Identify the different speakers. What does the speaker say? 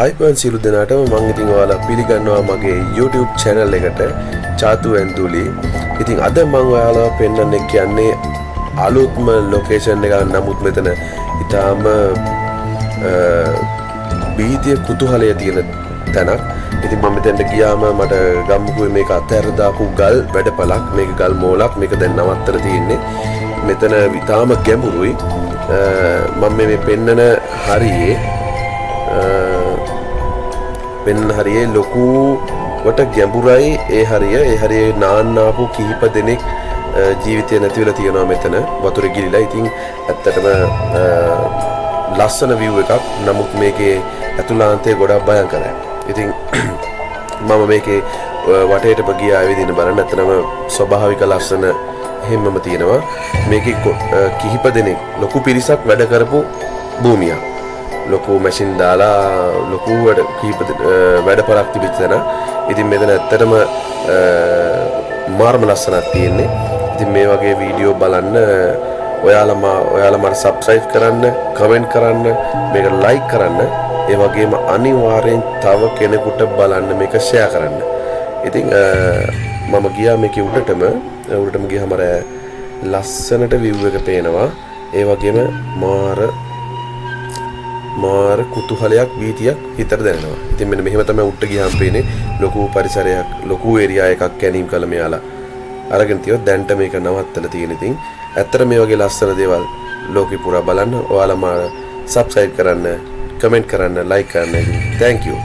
Speaker 1: ආයිබෝන් සියලු දෙනාටම මම ඉතින් ඔයාලා පිළිගන්නවා මගේ YouTube channel එකට චාතු ඇන්දුලි. ඉතින් අද මම ඔයාලා පෙන්නන්න කියන්නේ අලුත්ම location එකක්. නමුත් මෙතන ඊටාම බීතිය කුතුහලය තියෙන තැනක්. ඉතින් මම මෙතෙන්ට ගියාම මට ගම්මුකුවේ මේක අතහැර දාපු ගල් වැඩපලක්. මේක ගල් මෝලක්. මේක දැන් නවත්තලා තියෙන්නේ. මෙතන ඊටාම ගැඹුරුයි. මම මේ පෙන්නන හරියේ පෙන්න හරියේ ලොකුවට ගැඹුරයි. ඒ හරියේ නාන්නාපු කිහිප දෙනෙක් ජීවිතය නැති වෙලා තියෙනවා මෙතන වතුරේ ගිලිලා. ඉතින් ඇත්තටම ලස්සන view එකක්. නමුත් මේකේ ඇතුළාන්තය ගොඩක් භයංකරයි. ඉතින් මම මේකේ වටේටම ගියා ඇවිදින්න බලන්න. ඇත්තටම ස්වභාවික ලස්සන හැමම තියෙනවා. මේකේ කිහිප දෙනෙක් ලොකු පිරිසක් වැඩ කරපු භූමියක්. ලොකු මැෂින් දාලා ලොකු වැඩපලක් තිබිච්ච තැන. ඉතින් මෙතන ඇත්තටම මාර්ම ලස්සනක් තියෙන්නේ. ඉතින් මේ වගේ වීඩියෝ බලන්න ඔයාලා මට subscribe කරන්න, comment කරන්න, මේක like කරන්න. ඒ වගේම අනිවාර්යෙන් තව කෙනෙකුට බලන්න මේක share කරන්න. ඉතින් මම ගියා මේකේ උඩටම ගියාම අර ලස්සනට view එක පේනවා. ඒ වගේම මාර කුතුහලයක් වීතියක් හිතට දැනෙනවා. ඉතින් මෙන්න මෙහෙම තමයි උඩට ගියාම පේන්නේ. ලොකු පරිසරයක්, ලොකු ඒරියා එකක් කැනීම් කළ මෙයාලා අරගෙන තියොත් දැන්ට මේක නවත්තලා තියෙන. ඉතින් ඇත්තට මේ වගේ ලස්සන දේවල් ලෝකෙ පුරා බලන්න ඔයාලා මාර subscribe කරන්න, comment කරන්න, like කරන්න. Thank you.